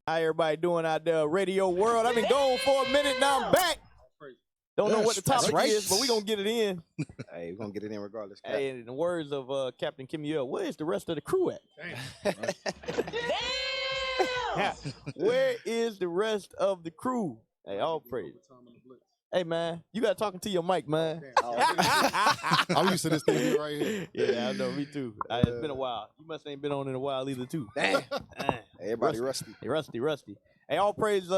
How everybody doing out there, radio world? I've been gone for a minute, now I'm back. Don't know what the topic is, but we're going to get it in. Hey, we're going to get it in regardless. Hey, in the words of Captain Kimuel, where is the rest of the crew at? Damn! Where is the rest of the crew? Hey, all praise. Hey, man, you got talking to your mic, man. I'm used to this thing right here. Yeah, I know, me too. It's been a while. You must ain't been on in a while either, too. Damn. Everybody rusty. Rusty. Hey, all praise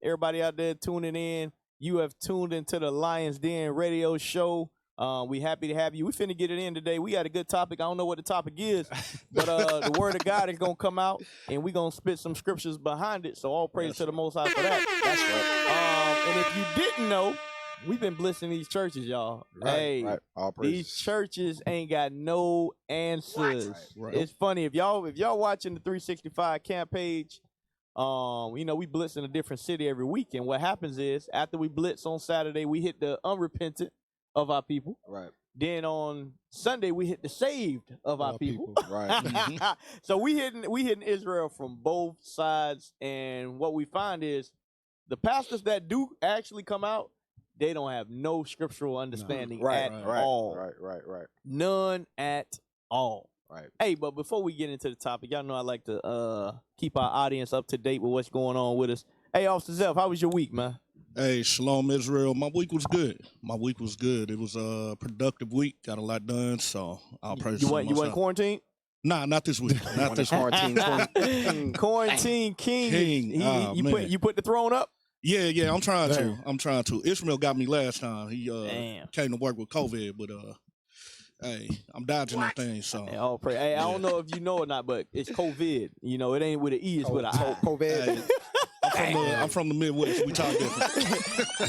everybody out there tuning in. You have tuned into the Lionz Den radio show. We happy to have you. We finna get it in today. We got a good topic. I don't know what the topic is, but the word of God is going to come out, and we're going to spit some scriptures behind it. So all praise to the Most High for that. That's right. And if you didn't know, we've been blessing these churches, y'all. Hey, All praise. these churches ain't got no answers. Right. It's funny. If y'all watching the 365 camp page, you know, we blitz in a different city every week. And what happens is, after we blitz on Saturday, we hit the unrepentant of our people. Right. Then on Sunday, we hit the saved of our people. Right. So we hitting Israel from both sides. And what we find is the pastors that do actually come out, they don't have no scriptural understanding at all. Right. None at all. Right. Hey, but before we get into the topic, y'all know I like to keep our audience up to date with what's going on with us. Hey, Officer Zeph, how was your week, man? Hey, Shalom Israel. My week was good. It was a productive week. Got a lot done, so I'll praise you wasn't quarantined? Nah, not this week. Not this Quarantine. Quarantine king. You put the throne up? Yeah, I'm trying to. Ishmael got me last time. He came to work with COVID, but hey, I'm dodging that thing, so. Hey, all praise. Hey, I don't know if you know or not, but it's COVID. You know, it ain't with an E, it's with an I. COVID. Hey, I'm from the Midwest. We talk different.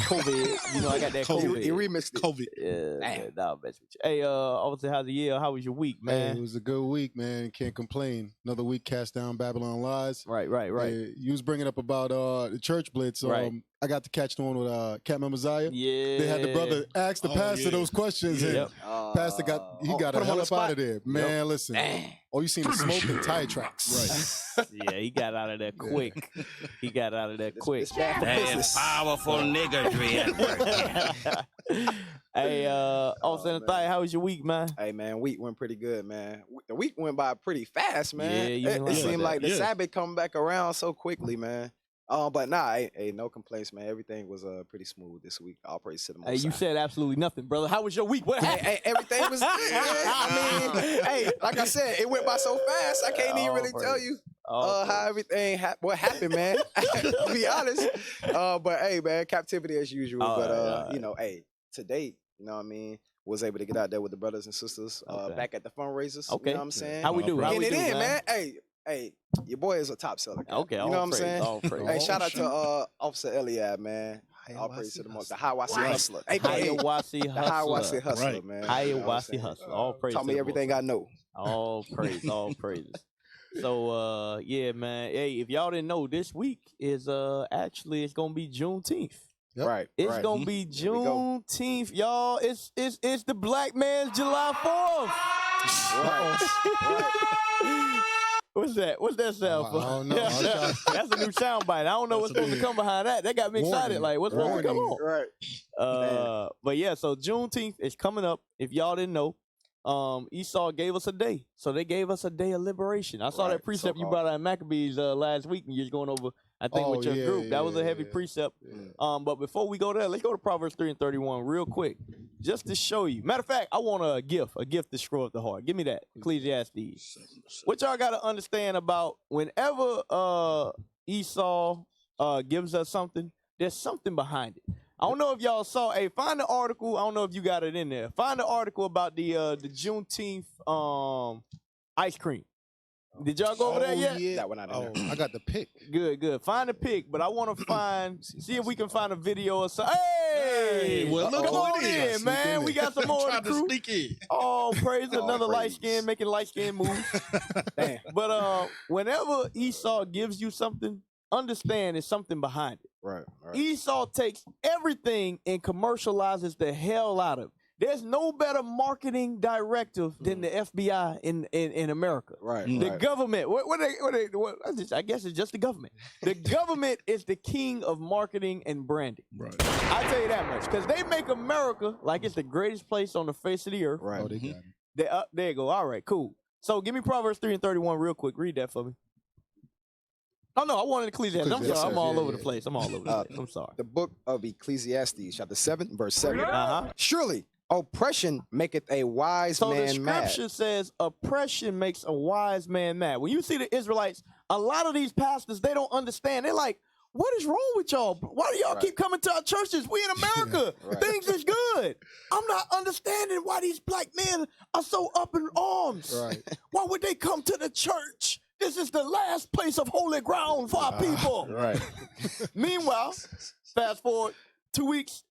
COVID. You know, I got that COVID. You remixed it. COVID. Yeah, nah, mess with you. Hey, Officer, how's the year? How was your week, man? Hey, it was a good week, man. Can't complain. Another week cast down Babylon lies. Right. Hey, you was bringing up about the church blitz. Right. I got to catch the one with Captain Messiah. Yeah. They had the brother ask the pastor those questions. Yep. And pastor got a hell up out of there. Man, listen. All you seen is smoke and tire tracks. Right. Yeah, he got out of there quick. And powerful niggardry at work. Hey, Officer Nathai, how was your week, man? Hey, man, week went pretty good, man. The week went by pretty fast, man. Yeah, it seemed like the Sabbath come back around so quickly, man. But nah, hey, no complaints, man. Everything was pretty smooth this week. All praise to the Most High. Hey, you said absolutely nothing, brother. How was your week? What happened? Hey, everything was good, man. I mean, hey, like I said, it went by so fast. I can't even really tell you how everything what happened, man. To be honest. But hey, man, captivity as usual. You know, hey, today, you know what I mean, was able to get out there with the brothers and sisters back at the fundraisers. Okay. You know what I'm saying? How we do? Getting it in, man. Hey, your boy is a top seller. Okay, you know what I'm saying? Hey, shout out to to Officer Eliab, man. All praise to the most. The I.U.I.C hustler. I.U.I.C The I.U.I.C hustler, Right. man. I.U.I.C hustler. All praise. Taught me everything I know. All praise. All praises. So, yeah, man. Hey, if y'all didn't know, this week is actually it's gonna be Juneteenth. Yep. Right. It's gonna be Juneteenth, y'all. It's the Black man's July 4th. Right. What's that sound for? I don't know. That's a new sound bite. I don't know what's supposed to come behind that. That got me excited. Warning. Like, what's supposed to come on? Right. But yeah, so Juneteenth is coming up. If y'all didn't know, Esau gave us a day. So they gave us a day of liberation. I saw that precept you brought out in Maccabees last week when you was going over, I think, with your group. That was a heavy precept. Yeah. But before we go there, let's go to Proverbs 3:31 real quick, just to show you. Matter of fact, I want a gift to screw up the heart. Give me that, Ecclesiastes. What y'all got to understand about whenever Esau gives us something, there's something behind it. I don't know if y'all saw. Hey, find the article. I don't know if you got it in there. Find the article about the Juneteenth ice cream. Did y'all go over there yet? Yeah. That one I didn't know. I got the pic. Good. Find the pic, but I want to see if we can find a video or something. Hey, well, look come who on it is. in, man. We got some more of Trying the to crew. sneak in. Oh, praise another praise. light skin, making light skin moves. Damn. But whenever Esau gives you something, understand there's something behind it. Right. Esau takes everything and commercializes the hell out of it. There's no better marketing directive than the FBI in America. Right. The government, I guess it's just the government. The government is the king of marketing and branding. Right. I tell you that much, because they make America like it's the greatest place on the face of the earth. Right. Oh, they got it. There you go. All right, cool. So give me Proverbs 3:31 real quick. Read that for me. Oh, no, I wanted Ecclesiastes. I'm sorry. I'm all over the place. I'm sorry. The book of Ecclesiastes, chapter 7, verse 7. Uh-huh. Surely oppression maketh a wise So man the mad. scripture says oppression makes a wise man mad. When you see the Israelites, a lot of these pastors, they don't understand. They're like, what is wrong with y'all? Why do y'all keep coming to our churches? We in America. Things is good. I'm not understanding why these black men are so up in arms. Right. Why would they come to the church? This is the last place of holy ground for our people. Right. Meanwhile, fast forward 2 weeks,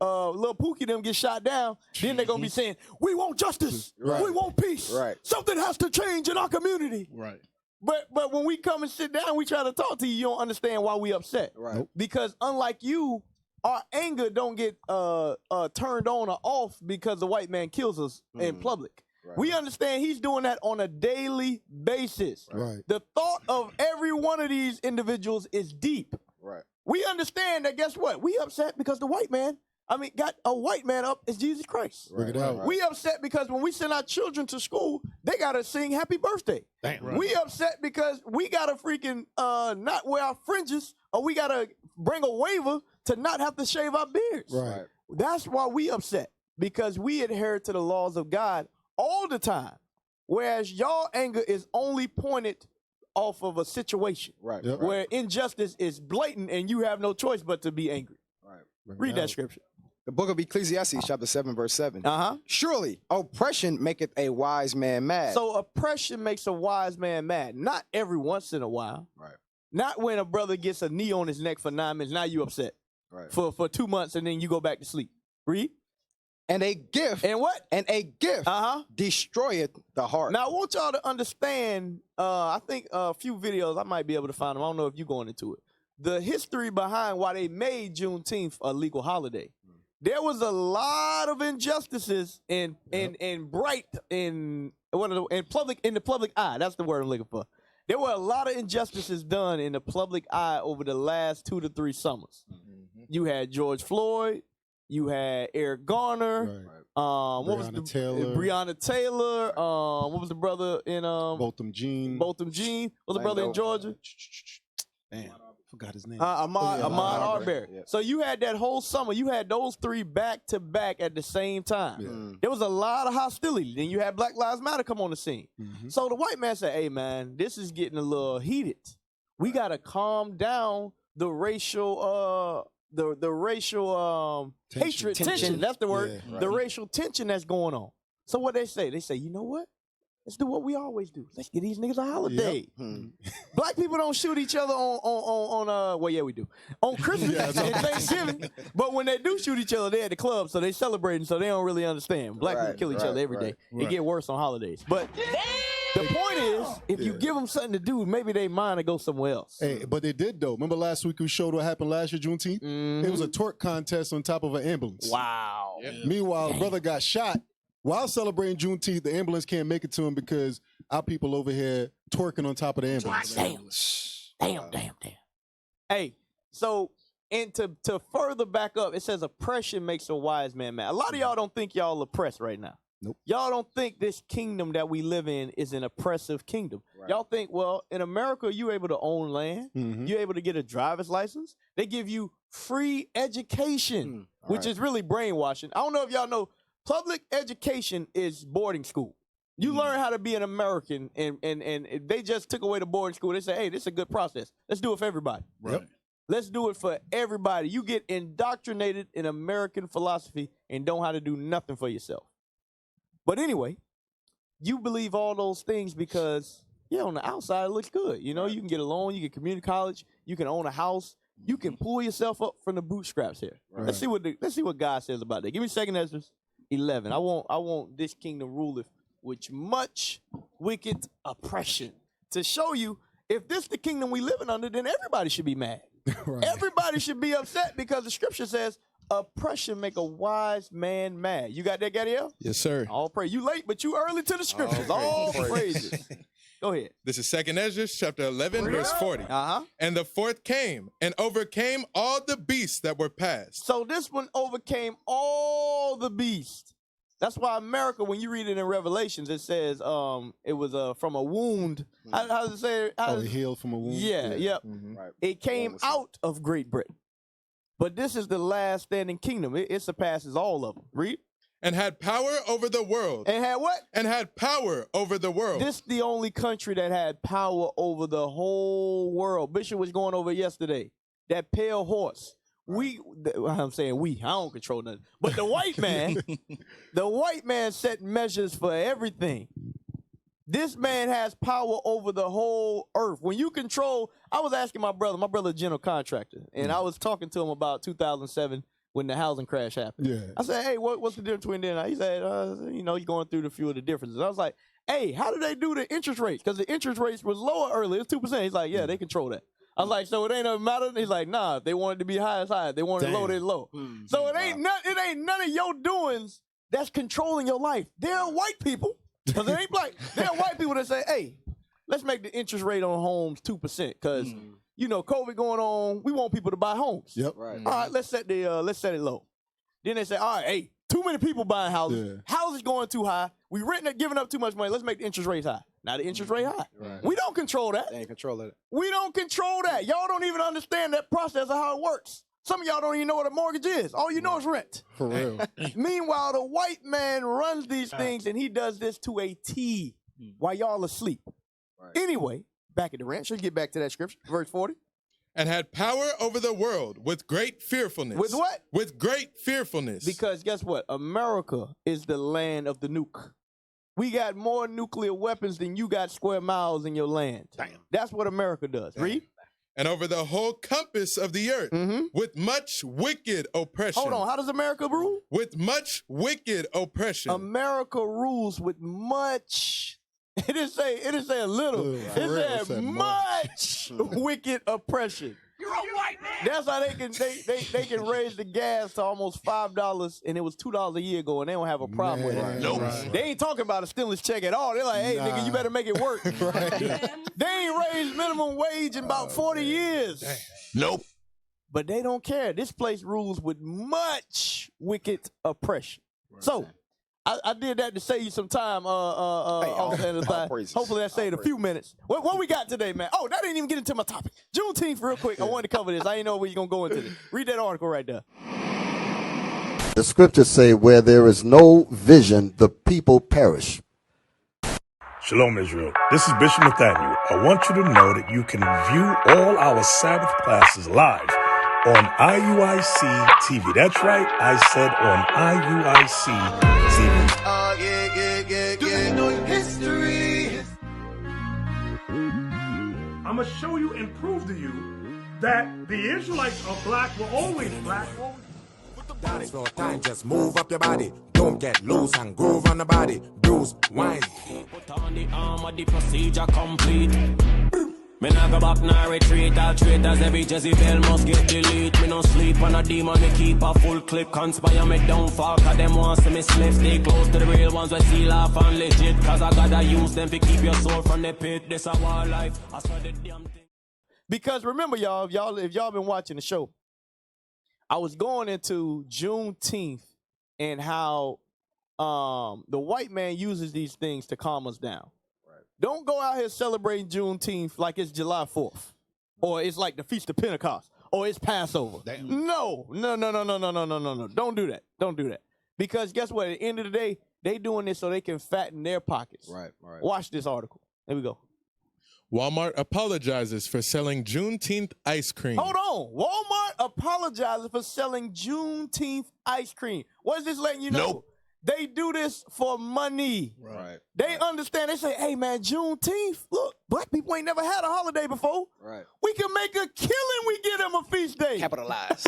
little Pookie them get shot down. Then they're going to be saying, we want justice. Right. We want peace. Right. Something has to change in our community. Right. But when we come and sit down, we try to talk to you, you don't understand why we upset. Right. Nope. Because unlike you, our anger don't get turned on or off because the white man kills us in public. Right. We understand he's doing that on a daily basis. Right. The thought of every one of these individuals is deep. Right. We understand that, guess what? We upset because the white man, got a white man up as Jesus Christ. Bring it out. We upset because when we send our children to school, they got to sing happy birthday. Damn. Right. We upset because we got to freaking not wear our fringes, or we got to bring a waiver to not have to shave our beards. Right. That's why we upset, because we adhere to the laws of God all the time, whereas y'all anger is only pointed off of a situation Right. Yep. where injustice is blatant and you have no choice but to be angry. Right. Read that scripture. The book of Ecclesiastes, chapter 7, verse 7. Uh-huh. Surely oppression maketh a wise man mad. So oppression makes a wise man mad. Not every once in a while. Right. Not when a brother gets a knee on his neck for 9 minutes. Now you upset Right. for 2 months and then you go back to sleep. Read. And a gift. And what? And a gift Uh-huh. destroyeth the heart. Now I want y'all to understand, I think a few videos, I might be able to find them. I don't know if you're going into it. The history behind why they made Juneteenth a legal holiday. There was a lot of injustices in the public eye. That's the word I'm looking for. There were a lot of injustices done in the public eye over the last 2 to 3 summers. You had George Floyd, you had Eric Garner, Right. what was Breonna Taylor, what was the brother in Botham Jean. What was the brother in Georgia? Damn. Forgot his name. Ahmaud Arbery. Arbery. Yeah. So you had that whole summer, you had those 3 back to back at the same time. Yeah. There was a lot of hostility. Then you had Black Lives Matter come on the scene. So the white man said, hey man, this is getting a little heated. We gotta calm down the racial hatred, tension. That's the word. Yeah, The racial tension that's going on. So what they say, you know what? Let's do what we always do. Let's give these niggas a holiday. Black people don't shoot each other on well, yeah, we do. On Christmas and Thanksgiving. But when they do shoot each other, they're at the club, so they celebrating, so they don't really understand. Black people kill each other every day. It get worse on holidays. But the point is, if you give them something to do, maybe they mind to go somewhere else. Hey, but they did though. Remember last week we showed what happened last year, Juneteenth? It was a twerk contest on top of an ambulance. Wow. Yeah. Meanwhile, a brother got shot while celebrating Juneteenth. The ambulance can't make it to him because our people over here twerking on top of the ambulance. Damn. Hey, so, and to further back up, it says oppression makes a wise man mad. A lot of y'all don't think y'all oppressed right now. Nope. Y'all don't think this kingdom that we live in is an oppressive kingdom. Right. Y'all think, well, in America, you're able to own land. You're able to get a driver's license. They give you free education, which is really brainwashing. I don't know if y'all know, public education is boarding school. You learn how to be an American, and they just took away the boarding school. They say, hey, this is a good process. Let's do it for everybody. Right. Let's do it for everybody. You get indoctrinated in American philosophy and don't have to do nothing for yourself. But anyway, you believe all those things because, yeah, on the outside it looks good. You know, you can get a loan, you can community college, you can own a house, you can pull yourself up from the bootstraps here. Right. Let's see what God says about that. Give me 2 Ezra 11. I want this kingdom ruleth with much wicked oppression. To show you, if this the kingdom we living under, then everybody should be mad. Right. Everybody should be upset because the scripture says oppression make a wise man mad. You got that, Gadiel? Yes, sir. All praise. You late, but you early to the scriptures. All praises. Go ahead. This is 2nd Ezra, chapter 11, verse 40. Uh-huh. And the fourth came and overcame all the beasts that were passed. So this one overcame all the beasts. That's why America, when you read it in Revelations, it says it was from a wound. How does it say? It healed from a wound. Yeah, yep. Right. It came out of Great Britain. But this is the last standing kingdom. It surpasses all of them. Read. And had power over the world. And had what? And had power over the world. This the only country that had power over the whole world. Bishop was going over yesterday. That pale horse. I'm saying we. I don't control nothing. But the white man set measures for everything. This man has power over the whole earth. When you control, I was asking my brother a general contractor, and I was talking to him about 2007 when the housing crash happened. Yeah. I said, hey, what's the difference between them? He said, you're going through a few of the differences. I was like, hey, how do they do the interest rates? Because the interest rates was lower earlier. It was 2%. He's like, yeah, they control that. I was like, so it ain't a matter? He's like, nah, if they want it to be high, it's high. If they want it low, it's low. So it ain't none of your doings that's controlling your life. They're white people, because it ain't black. They're white people that say, hey, let's make the interest rate on homes 2%, because COVID going on, we want people to buy homes. Yep. Right. All right, let's set it low. Then they say, all right, hey, too many people buying houses. Yeah. Houses going too high. We giving up too much money. Let's make the interest rates high. Now the interest rate high. Right. We don't control that. They ain't controlling it. We don't control that. Y'all don't even understand that process of how it works. Some of y'all don't even know what a mortgage is. All you know is rent. For real. Meanwhile, the white man runs these things, and he does this to a T while y'all asleep. Right. Anyway, back at the ranch. Let's get back to that scripture, verse 40. And had power over the world with great fearfulness. With what? With great fearfulness. Because guess what? America is the land of the nuke. We got more nuclear weapons than you got square miles in your land. Damn. That's what America does. Damn. Read. And over the whole compass of the earth with much wicked oppression. Hold on. How does America rule? With much wicked oppression. America rules with much. It didn't say a little. It said much wicked oppression. You're a white man. That's how they can raise the gas to almost $5, and it was $2 a year ago, and they don't have a problem with it. Nope. Right. They ain't talking about a stimulus check at all. They're like, hey, nigga, you better make it work. They ain't raised minimum wage in about 40 years. Nope. But they don't care. This place rules with much wicked oppression. So I did that to save you some time. Hopefully that saved a few minutes. What we got today, man? Oh, that didn't even get into my topic. Juneteenth, real quick. I wanted to cover this. I didn't know where you're going to go into this. Read that article right there. The scriptures say, where there is no vision, the people perish. Shalom, Israel. This is Bishop Nathaniel. I want you to know that you can view all our Sabbath classes live on I.U.I.C. TV. That's right, I said on I.U.I.C. TV. Do you know your history? I'm going to show you and prove to you that the Israelites are black, were always black. Dance for time, just move up your body. Don't get loose and groove on the body. Bruise, whine. Put on the armor, the procedure complete. Me nah go back, nah retreat. All traitors, every Jezebel must get delete. Me no sleep on a demon, me keep a full clip. Conspire me downfall, cause them want see me slip. Stay close to the real ones, we seal off and legit. Cause I gotta use them to keep your soul from the pit. This a war life, I swear the damn thing. Because remember, y'all, if y'all been watching the show, I was going into Juneteenth and how the white man uses these things to calm us down. Don't go out here celebrating Juneteenth like it's July 4th, or it's like the Feast of Pentecost, or it's Passover. Damn. No. Don't do that. Don't do that. Because guess what? At the end of the day, they doing this so they can fatten their pockets. Right. Watch this article. There we go. Walmart apologizes for selling Juneteenth ice cream. Hold on. Walmart apologizes for selling Juneteenth ice cream. What is this letting you know? Nope. They do this for money. Right. They understand. They say, hey, man, Juneteenth, look, black people ain't never had a holiday before. Right. We can make a killing. We give them a feast day. Capitalize.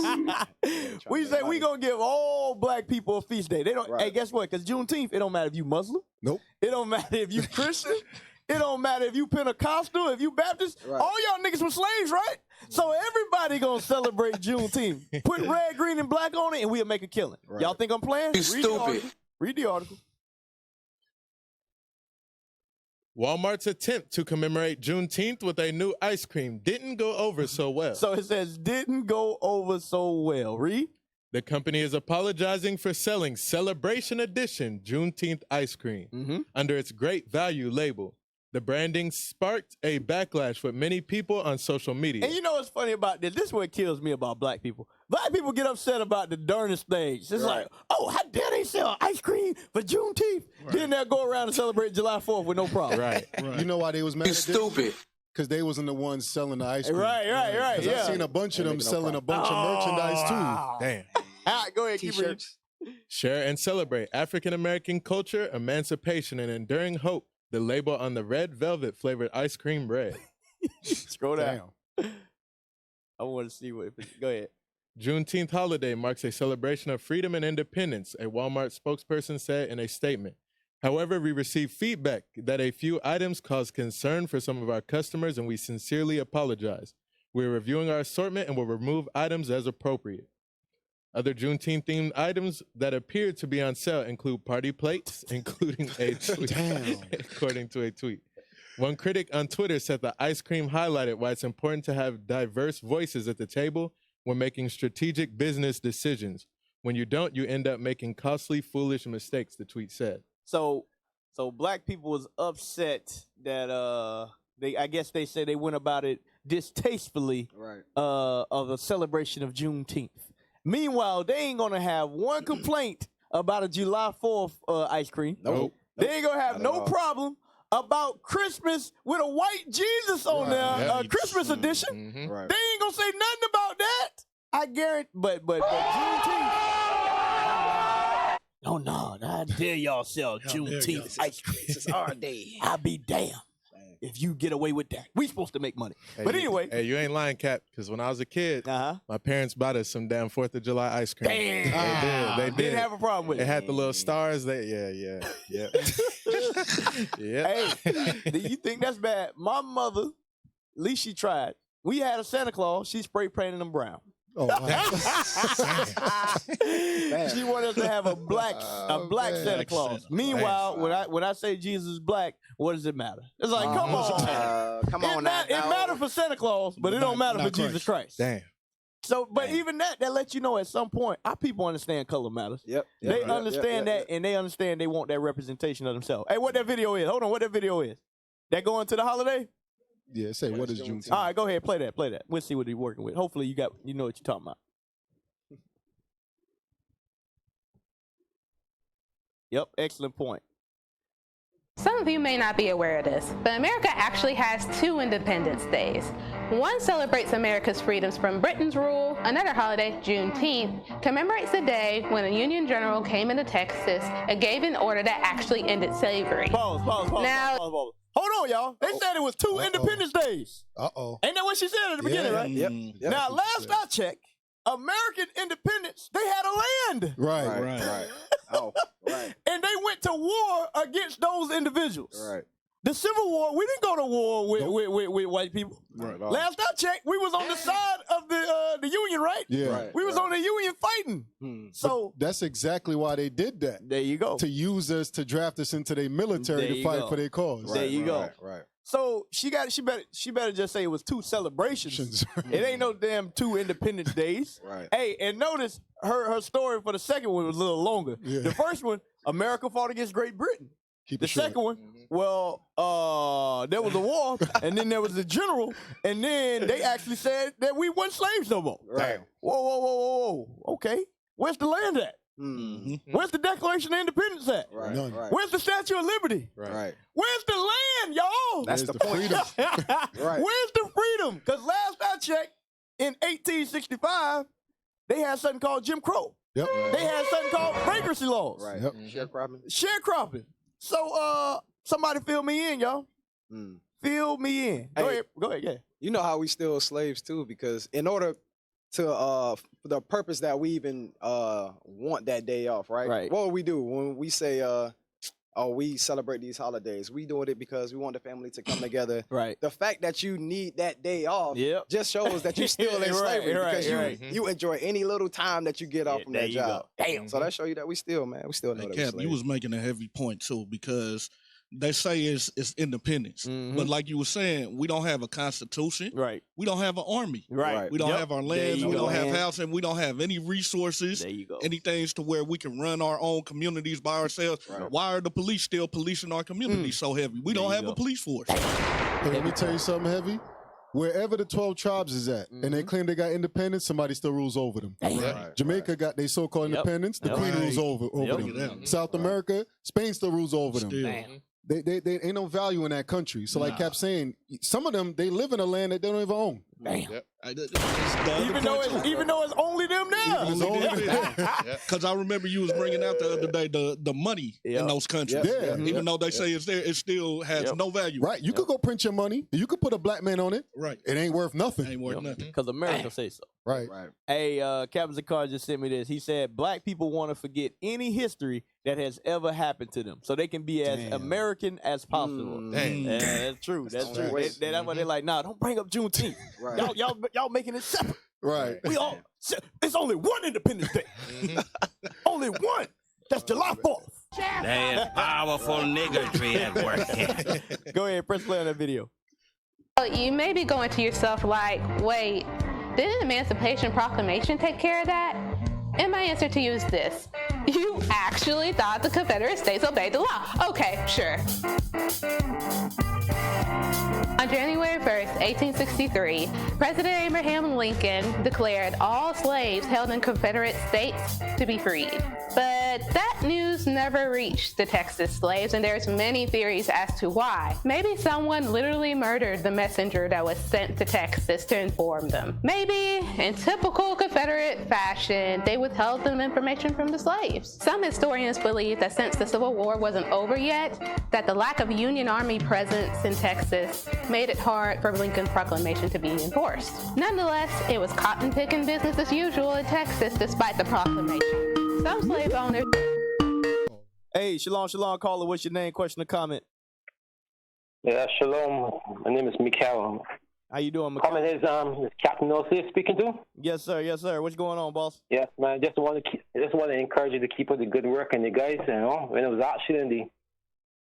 We say we going to give all black people a feast day. They don't. Right. Hey, guess what? Because Juneteenth, it don't matter if you Muslim. Nope. It don't matter if you Christian. It don't matter if you Pentecostal, if you Baptist. Right. All y'all niggas were slaves, right? So everybody gonna celebrate Juneteenth. Put red, green, and black on it, and we'll make a killing. Right. Y'all think I'm playing? You stupid. Read the article. Walmart's attempt to commemorate Juneteenth with a new ice cream didn't go over so well. So it says didn't go over so well. Read. The company is apologizing for selling Celebration Edition Juneteenth ice cream under its Great Value label. The branding sparked a backlash with many people on social media. And you know what's funny about this? This is what kills me about black people. Black people get upset about the darnest things. It's like, oh, how dare they sell ice cream for Juneteenth? Then they'll go around and celebrate July 4th with no problem. Right. You know why they was mad You at this? stupid. Because they wasn't the ones selling the ice cream. Right. 'Cause Yeah. I've seen a bunch of them selling a bunch of merchandise too. Damn. All right, go ahead, keep reading. T-shirts. Share and celebrate African American culture, emancipation, and enduring hope. The label on the red velvet flavored ice cream read. Scroll down. I want to see what. Go ahead. Juneteenth holiday marks a celebration of freedom and independence, a Walmart spokesperson said in a statement. However, we received feedback that a few items caused concern for some of our customers, and we sincerely apologize. We're reviewing our assortment and will remove items as appropriate. Other Juneteenth-themed items that appeared to be on sale include party plates, including a tweet, according to a tweet. One critic on Twitter said the ice cream highlighted why it's important to have diverse voices at the table when making strategic business decisions. When you don't, you end up making costly, foolish mistakes, the tweet said. So black people was upset that I guess they said they went about it distastefully of a celebration of Juneteenth. Meanwhile, they ain't gonna have one complaint about a July 4th ice cream. Nope. They ain't gonna have no problem about Christmas with a white Jesus on there, Christmas edition. They ain't gonna say nothing about that. I guarantee. But Juneteenth. No, I dare y'all sell Juneteenth ice cream. This is our day. I'll be damned if you get away with that. We supposed to make money. But anyway. Hey, you ain't lying, Cap, because when I was a kid, my parents bought us some damn 4th of July ice cream. Damn. They did. Didn't have a problem with it. It had the little stars. Yeah. Hey, do you think that's bad? My mother, at least she tried. We had a Santa Claus. She spray painted them brown. Oh, wow. She wanted us to have a black Santa Claus. Meanwhile, when I say Jesus is black, what does it matter? It's like, come on, come on now. It matters for Santa Claus, but it don't matter for Jesus Christ. Damn. So, but even that lets you know at some point, our people understand color matters. They understand that, and they understand they want that representation of themselves. Hey, what that video is? Hold on, what that video is? That going to the holiday? Yeah, say what is Juneteenth? All right, go ahead, play that. We'll see what he's working with. Hopefully you know what you're talking about. Yep, excellent point. Some of you may not be aware of this, but America actually has 2 Independence Days. One celebrates America's freedoms from Britain's rule. Another holiday, Juneteenth, commemorates the day when a Union general came into Texas and gave an order that actually ended slavery. Pause. Hold on, y'all. They said it was 2 Independence Days. Ain't that what she said at the beginning, right? Yep. Now, last I checked, American independence, they had a land. Right. Oh, right. And they went to war against those individuals. Right. The Civil War, we didn't go to war with white people. Right. Last I checked, we was on the side of the Union, right? Yeah. Right. We was on the Union fighting. So that's exactly why they did that. there you go. To use us to draft us into their military There to you fight go. for their cause. There you go. Right. So she better just say it was 2 celebrations. It ain't no damn 2 Independence Days. Right. Hey, and notice her story for the second one was a little longer. Yeah. The first one, America fought against Great Britain. Keep The it short. second one, well, there was a war, and then there was a general, and then they actually said that we weren't slaves no more. Right. Whoa. Okay. Where's the land at? Where's the Declaration of Independence at? Right. None. Right. Where's the Statue of Liberty? Right. Where's the land, y'all? That's Where's the the point. freedom? Right. Where's the freedom? Because last I checked, in 1865, they had something called Jim Crow. Yep. They had something called vagrancy laws. Right. Yep. Sharecropping. Sharecropping. So, somebody fill me in, y'all. Fill me in. Go ahead, yeah. You know how we still slaves too, because in order to for the purpose that we even want that day off, right? Right. What do we do when we say oh, we celebrate these holidays. We doing it because we want the family to come together. Right. The fact that you need that day off just shows that you're still in Right, slavery right, because right. you enjoy any little time that you get off from there that you go. job. Damn. So that show you that we still know Hey, that Cap, we you was making a heavy point too, because they say it's independence, but like you were saying, we don't have a constitution. Right. We don't have an army. Right. We don't have our lands. We don't have housing. We don't have any resources. There you go. Anything to where we can run our own communities by ourselves. Right. Why are the police still policing our communities so heavy? We don't have a police force. Hey, let me tell you something heavy. Wherever the 12 tribes is at, and they claim they got independence, somebody still rules over them. Right. Jamaica got their so-called independence. The Queen rules over them. South America, Spain still rules over them. They ain't no value in that country. So like Cap saying, some of them, they live in a land that they don't even own. Damn. Even though it's only them now. Because I remember you was bringing out the other day the money in those countries. Even though they say it's there, it still has no value. Right. You could go print your money. You could put a black man on it. Right. It ain't worth nothing. Ain't worth nothing. Because America say so. Right. Hey, Captain Zakar just sent me this. He said black people want to forget any history that has ever happened to them, so they can be as American as possible. That's true. That's true. That's why they're like, nah, don't bring up Juneteenth. Right. Y'all making it separate. Right. We all. It's only one Independence Day. Only one. That's July 4th. There's powerful niggardry at work. Go ahead, press play on that video. You may be going to yourself like, wait, didn't Emancipation Proclamation take care of that? And my answer to you is this. You actually thought the Confederate States obeyed the law. Okay, sure. On January 1st, 1863, President Abraham Lincoln declared all slaves held in Confederate states to be freed. But that news never reached the Texas slaves, and there's many theories as to why. Maybe someone literally murdered the messenger that was sent to Texas to inform them. Maybe, in typical Confederate fashion, they withheld the information from the slaves. Some historians believe that since the Civil War wasn't over yet, that the lack of Union Army presence in Texas made it hard for Lincoln's proclamation to be enforced. Nonetheless, it was cotton-picking business as usual in Texas despite the proclamation. Some slave owners... Hey, shalom, caller. What's your name, question, or comment? Yeah, shalom. My name is Mikhail. How you doing, Mikhail? Comment is Captain Nosey speaking to? Yes, sir. Yes, sir. What's going on, boss? Yes, man. Just want to encourage you to keep up the good work, and you guys, when it was actually in the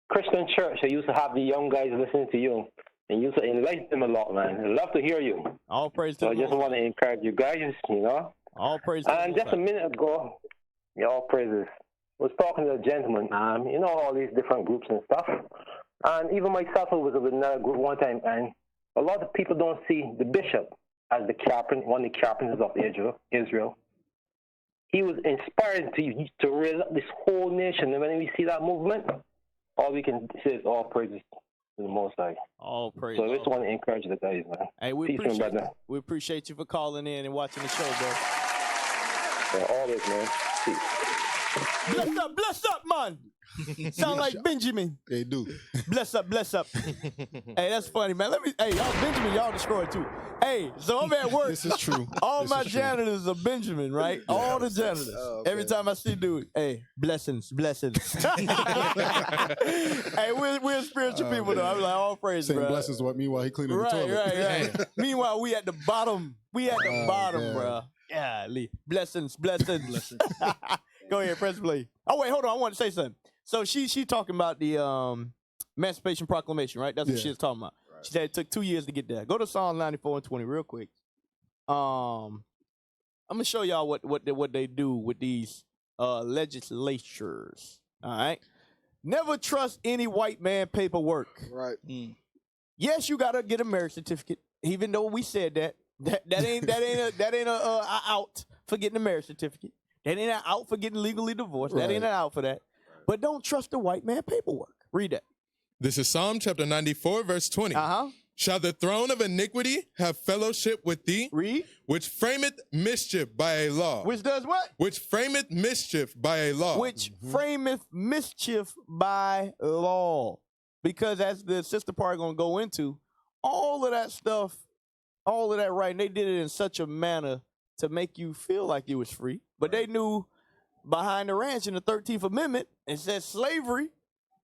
Christian church, they used to have the young guys listening to you, and you used to enlighten them a lot, man. I love to hear you. All praise to So I just want to encourage you guys, All praise to And just a minute ago, all praises, was talking to a gentleman, all these different groups and stuff. And even myself, I was with another group one time, and a lot of people don't see the bishop as one of the carpenters of Israel. He was inspired to raise up this whole nation. And when we see that movement, all we can say is all praises to the Most High. All praise. So I just want to encourage the guys, man. Hey, we appreciate you for calling in and watching the show, bro. Yeah, always, man. Peace. Bless up, man. Sound like Benjamin. They do. Bless up. Hey, that's funny, man. Hey, y'all Benjamin, y'all destroyed too. Hey, so I'm at work. This is true. All my janitors are Benjamin, right? Yeah. All the janitors. Oh, okay. Every time I see dude, hey, blessings. Hey, we're spiritual people though. I'm like, all praise, saying bro. Blessings to what? Meanwhile, he cleaning the toilet. Right. Meanwhile, we at the bottom. Bro. Yeah, blessings. Go ahead, press play. Oh wait, hold on. I want to say something. So she talking about the Emancipation Proclamation, right? That's what she was talking about. Right. She said it took 2 years to get there. Go to Psalm 94:20 real quick. I'm gonna show y'all what they do with these legislatures. All right. Never trust any white man paperwork. Right. Yes, you gotta get a marriage certificate. Even though we said that ain't a out for getting a marriage certificate. That ain't an out for getting legally divorced. Right. That ain't an out for that. But don't trust the white man paperwork. Read that. This is Psalm chapter 94, verse 20. Shall the throne of iniquity have fellowship with thee? Read. Which frameth mischief by a law. Which does what? Which frameth mischief by a law. Which frameth mischief by law. Because as the sister part going to go into, all of that stuff, all of that writing, they did it in such a manner to make you feel like you was free. But they knew behind the ranch in the 13th Amendment, it says slavery.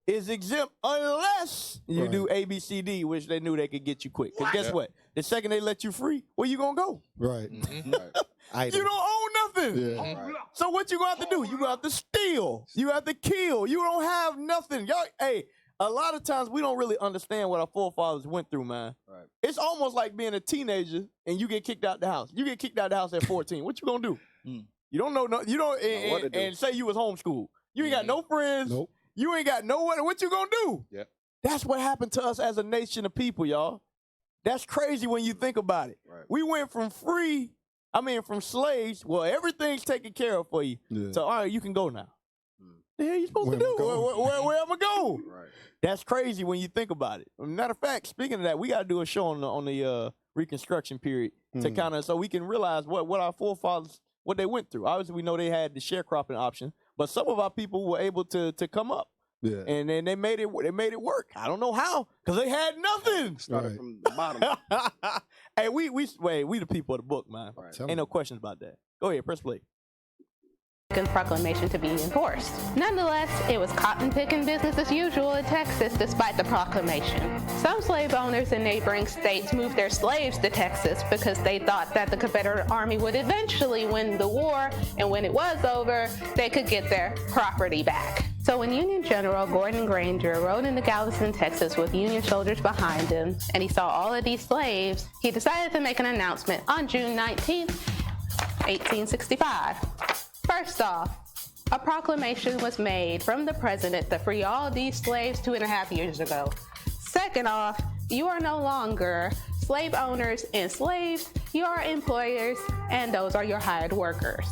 is exempt unless you do A, B, C, D, which they knew they could get you quick. Because guess what? The second they let you free, where you gonna go? Right. You don't own nothing. Yeah. So what you gonna have to do? You gonna have to steal. You have to kill. You don't have nothing. Y'all, hey, a lot of times we don't really understand what our forefathers went through, man. Right. It's almost like being a teenager and you get kicked out the house. You get kicked out the house at 14. What you gonna do? You don't know. You don't. And say you was homeschooled. You ain't got no friends. Nope. You ain't got nowhere. What you gonna do? Yep. That's what happened to us as a nation of people, y'all. That's crazy when you think about it. Right. We went from from slaves. Well, everything's taken care of for you. Yeah. So, all right, you can go now. The hell you supposed to do? Where am I go? Right. That's crazy when you think about it. Matter of fact, speaking of that, we got to do a show on the Reconstruction period to kind of so we can realize what our forefathers what they went through. Obviously, we know they had the sharecropping option, but some of our people were able to come up. Yeah. And then they made it work. I don't know how, because they had nothing. Started from the bottom. Hey, we the people of the book, man. Right. Ain't no questions about that. Go ahead, press play. Proclamation to be enforced. Nonetheless, it was cotton-picking business as usual in Texas despite the proclamation. Some slave owners in neighboring states moved their slaves to Texas because they thought that the Confederate Army would eventually win the war, and when it was over, they could get their property back. So when Union General Gordon Granger rode into Galveston, Texas with Union soldiers behind him, and he saw all of these slaves, he decided to make an announcement on June 19th, 1865. First off, a proclamation was made from the president to free all these slaves 2.5 years ago. Second off, you are no longer slave owners and slaves, you are employers, and those are your hired workers.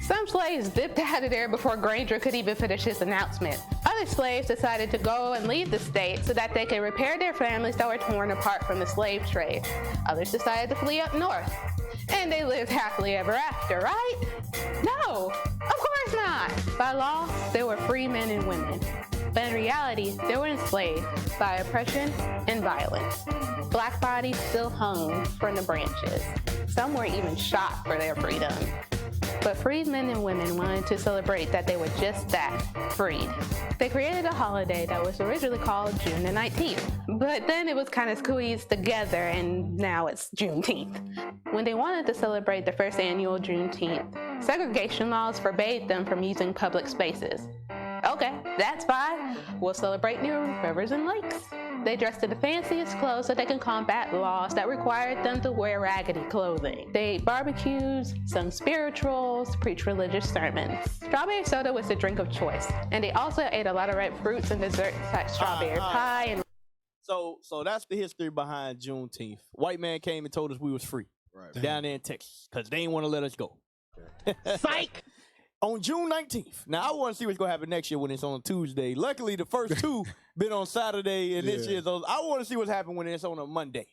Some slaves dipped out of there before Granger could even finish his announcement. Other slaves decided to go and leave the state so that they could repair their families that were torn apart from the slave trade. Others decided to flee up north. And they lived happily ever after, right? No, of course not. By law, they were free men and women. But in reality, they were enslaved by oppression and violence. Black bodies still hung from the branches. Some were even shot for their freedom. But freed men and women wanted to celebrate that they were just that, freed. They created a holiday that was originally called June the 19th, but then it was kind of squeezed together and now it's Juneteenth. When they wanted to celebrate the first annual Juneteenth, segregation laws forbade them from using public spaces. Okay, that's fine. We'll celebrate near rivers and lakes. They dressed in the fanciest clothes so they can combat laws that required them to wear raggedy clothing. They ate barbecues, sung spirituals, preached religious sermons. Strawberry soda was the drink of choice, and they also ate a lot of red fruits and desserts like strawberry pie and... So that's the history behind Juneteenth. White man came and told us we was free down there in Texas because they didn't want to let us go. Psych! On June 19th. Now, I want to see what's going to happen next year when it's on a Tuesday. Luckily, the first two been on Saturday, and this year's on. I want to see what's happening when it's on a Monday.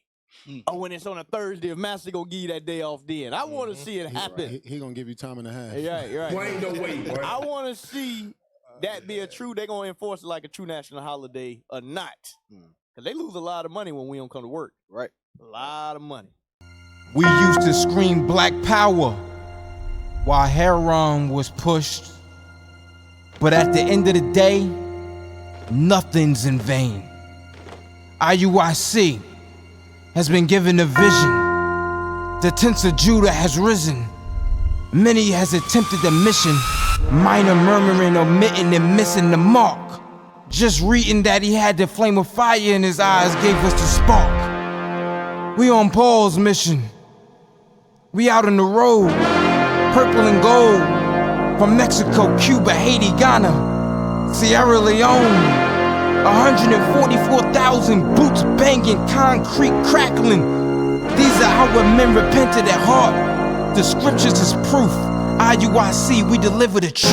Or when it's on a Thursday, if Master going to give you that day off then. I want to see it happen. He going to give you time and a half. Right. Well, ain't no way, boy. I want to see that be a true, they're going to enforce it like a true national holiday or not. Because they lose a lot of money when we don't come to work. Right. A lot of money. We used to scream black power while heroin was pushed. But at the end of the day, nothing's in vain. I.U.I.C has been given a vision. The tents of Judah has risen. Many has attempted the mission. Minor murmuring, omitting, and missing the mark. Just reading that he had the flame of fire in his eyes gave us the spark. We on Paul's mission. We out on the road. Purple and gold, from Mexico, Cuba, Haiti, Ghana, Sierra Leone. 144,000 boots banging, concrete crackling. These are how men repented at heart. The scriptures is proof. I.U.I.C, we deliver the truth.